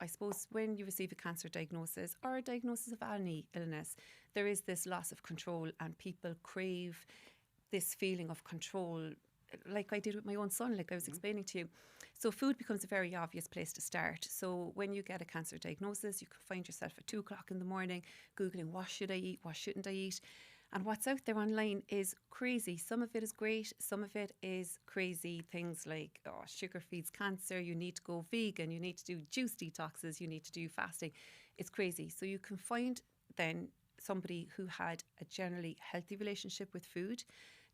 suppose when you receive a cancer diagnosis or a diagnosis of any illness, there is this loss of control, and people crave this feeling of control, like I did with my own son, like I was explaining to you. So food becomes a very obvious place to start. So when you get a cancer diagnosis, you can find yourself at 2 o'clock in the morning Googling, what should I eat, what shouldn't I eat? And what's out there online is crazy. Some of it is great, some of it is crazy. Things like, oh, sugar feeds cancer, you need to go vegan, you need to do juice detoxes, you need to do fasting. It's crazy. So you can find then somebody who had a generally healthy relationship with food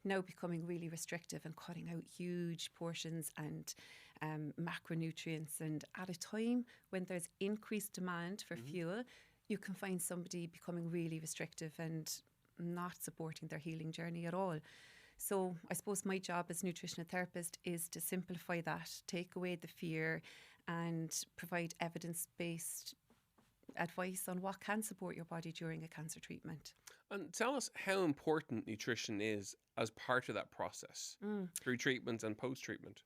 now becoming really restrictive and cutting out huge portions and macronutrients. And at a time when there's increased demand for fuel, you can find somebody becoming really restrictive and not supporting their healing journey at all. So I suppose my job as nutritional therapist is to simplify that, take away the fear, and provide evidence-based advice on what can support your body during a cancer treatment. And tell us how important nutrition is as part of that process through treatment and post-treatment.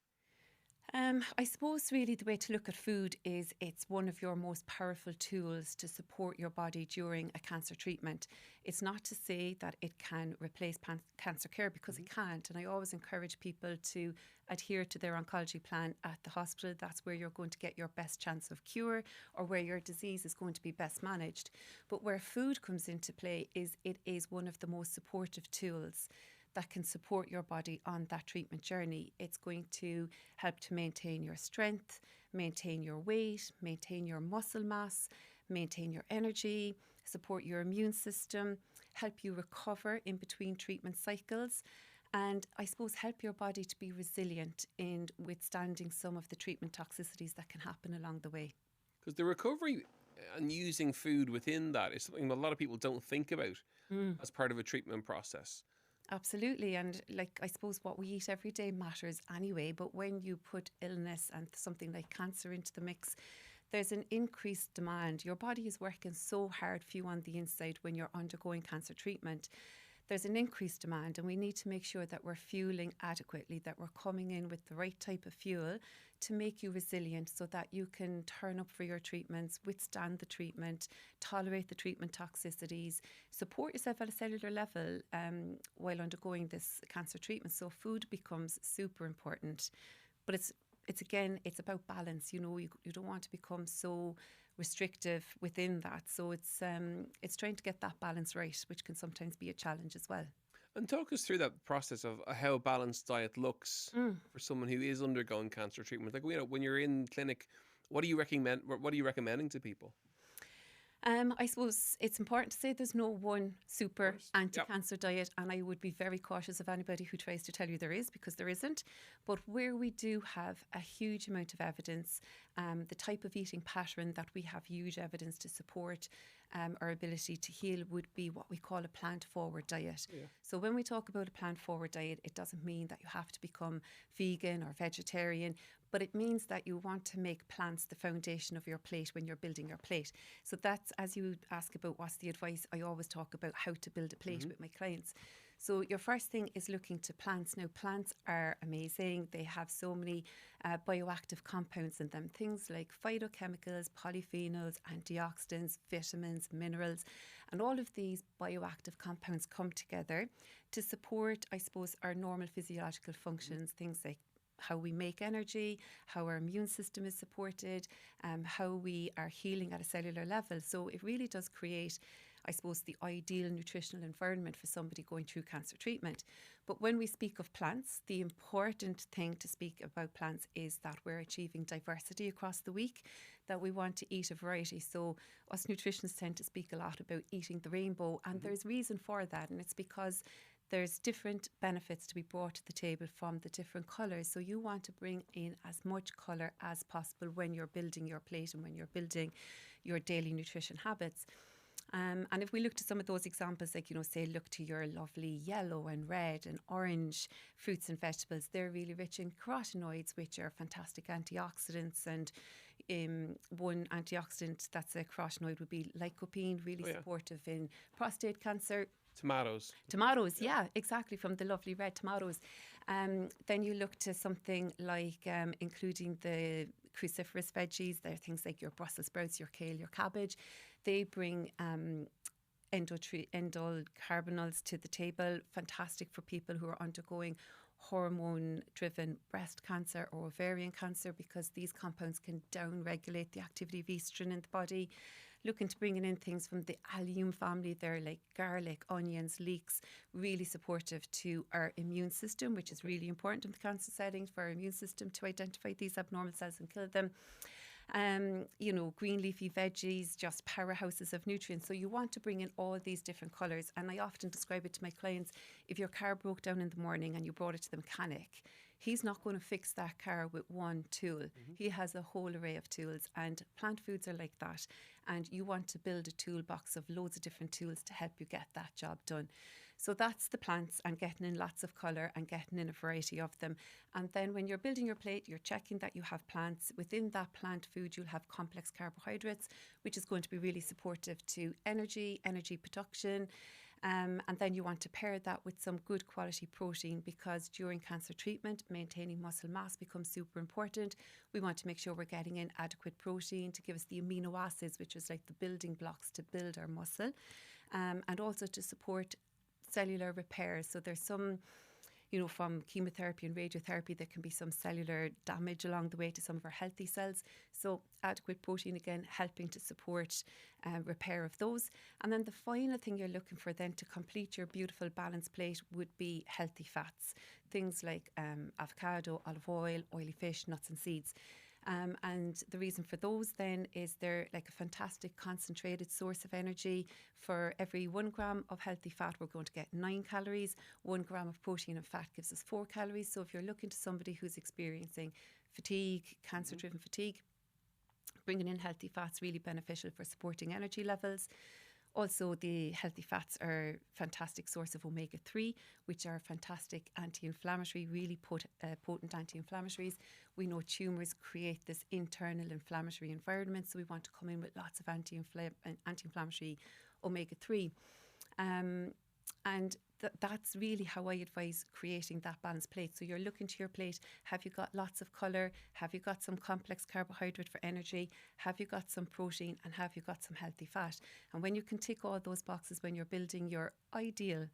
I suppose really the way to look at food is it's one of your most powerful tools to support your body during a cancer treatment. It's not to say that it can replace cancer care, because it can't. And I always encourage people to adhere to their oncology plan at the hospital. That's where you're going to get your best chance of cure, or where your disease is going to be best managed. But where food comes into play is it is one of the most supportive tools that can support your body on that treatment journey. It's going to help to maintain your strength, maintain your weight, maintain your muscle mass, maintain your energy, support your immune system, help you recover in between treatment cycles, and I suppose help your body to be resilient in withstanding some of the treatment toxicities that can happen along the way. Because the recovery and using food within that is something that a lot of people don't think about as part of a treatment process. Absolutely. And like, I suppose what we eat every day matters anyway. But when you put illness and something like cancer into the mix, there's an increased demand. Your body is working so hard for you on the inside when you're undergoing cancer treatment. There's an increased demand, and we need to make sure that we're fueling adequately, that we're coming in with the right type of fuel to make you resilient so that you can turn up for your treatments, withstand the treatment, tolerate the treatment toxicities, support yourself at a cellular level while undergoing this cancer treatment. So food becomes super important. But it's about balance. You know, you don't want to become so restrictive within that. So it's trying to get that balance right, which can sometimes be a challenge as well. And talk us through that process of how a balanced diet looks for someone who is undergoing cancer treatment. Like, you know, when you're in clinic, what do you recommend? What are you recommending to people? I suppose it's important to say there's no one super anti-cancer diet, and I would be very cautious of anybody who tries to tell you there is, because there isn't. But where we do have a huge amount of evidence, the type of eating pattern that we have huge evidence to support our ability to heal would be what we call a plant-forward diet. Yeah. So when we talk about a plant-forward diet, it doesn't mean that you have to become vegan or vegetarian, but it means that you want to make plants the foundation of your plate when you're building your plate. So that's, as you ask about what's the advice, I always talk about how to build a plate with my clients. So your first thing is looking to plants. Now, plants are amazing. They have so many bioactive compounds in them, things like phytochemicals, polyphenols, antioxidants, vitamins, minerals, and all of these bioactive compounds come together to support, I suppose, our normal physiological functions, things like how we make energy, how our immune system is supported, how we are healing at a cellular level. So it really does create, I suppose, the ideal nutritional environment for somebody going through cancer treatment. But when we speak of plants, the important thing to speak about plants is that we're achieving diversity across the week, that we want to eat a variety. So us nutritionists tend to speak a lot about eating the rainbow, and there's reason for that, and it's because there's different benefits to be brought to the table from the different colours. So you want to bring in as much colour as possible when you're building your plate and when you're building your daily nutrition habits. And if we look to some of those examples, like, you know, say, look to your lovely yellow and red and orange fruits and vegetables, they're really rich in carotenoids, which are fantastic antioxidants. And one antioxidant that's a carotenoid would be lycopene, really supportive in prostate cancer. Tomatoes, yeah, exactly, from the lovely red tomatoes. Then you look to something like including the cruciferous veggies. They're things like your Brussels sprouts, your kale, your cabbage. They bring indole carbonyls to the table. Fantastic for people who are undergoing hormone-driven breast cancer or ovarian cancer, because these compounds can down-regulate the activity of estrogen in the body. Looking to bringing in things from the allium family, they're like garlic, onions, leeks, really supportive to our immune system, which is really important in the cancer setting for our immune system to identify these abnormal cells and kill them. Green leafy veggies, just powerhouses of nutrients. So you want to bring in all these different colours. And I often describe it to my clients, if your car broke down in the morning and you brought it to the mechanic, he's not going to fix that car with one tool. He has a whole array of tools, and plant foods are like that. And you want to build a toolbox of loads of different tools to help you get that job done. So that's the plants, and getting in lots of colour and getting in a variety of them. And then when you're building your plate, you're checking that you have plants. Within that plant food, you'll have complex carbohydrates, which is going to be really supportive to energy production. And then you want to pair that with some good quality protein, because during cancer treatment, maintaining muscle mass becomes super important. We want to make sure we're getting in adequate protein to give us the amino acids, which is like the building blocks to build our muscle, and also to support cellular repair. So there's some, from chemotherapy and radiotherapy, there can be some cellular damage along the way to some of our healthy cells. So adequate protein, again, helping to support repair of those. And then the final thing you're looking for then to complete your beautiful balanced plate would be healthy fats. Things like avocado, olive oil, oily fish, nuts and seeds. And the reason for those then is they're like a fantastic concentrated source of energy. For every 1 gram of healthy fat, we're going to get 9 calories. 1 gram of protein and fat gives us 4 calories. So if you're looking to somebody who's experiencing fatigue, cancer-driven fatigue, bringing in healthy fats really beneficial for supporting energy levels. Also, the healthy fats are a fantastic source of omega-3, which are fantastic anti-inflammatory, really potent anti-inflammatories. We know tumours create this internal inflammatory environment, so we want to come in with lots of anti-inflammatory omega-3. And that's really how I advise creating that balanced plate. So you're looking to your plate, have you got lots of colour? Have you got some complex carbohydrate for energy? Have you got some protein? And have you got some healthy fat? And when you can tick all those boxes when you're building your ideal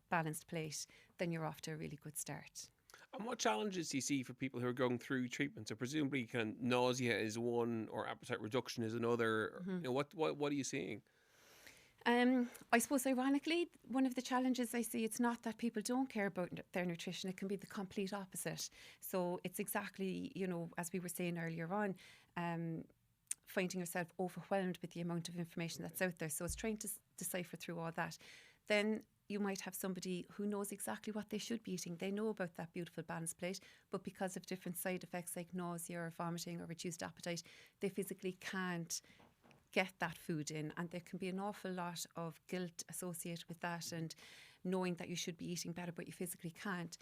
balanced plate, then you're off to a really good start. And what challenges do you see for people who are going through treatment? So presumably kind of nausea is one, or appetite reduction is another. What are you seeing? I suppose, ironically, one of the challenges I see, it's not that people don't care about their nutrition, it can be the complete opposite. So it's exactly, as we were saying earlier on, finding yourself overwhelmed with the amount of information that's out there. So it's trying to decipher through all that. Then you might have somebody who knows exactly what they should be eating. They know about that beautiful balanced plate, but because of different side effects like nausea or vomiting or reduced appetite, they physically can't get that food in, and there can be an awful lot of guilt associated with that, and knowing that you should be eating better but you physically can't.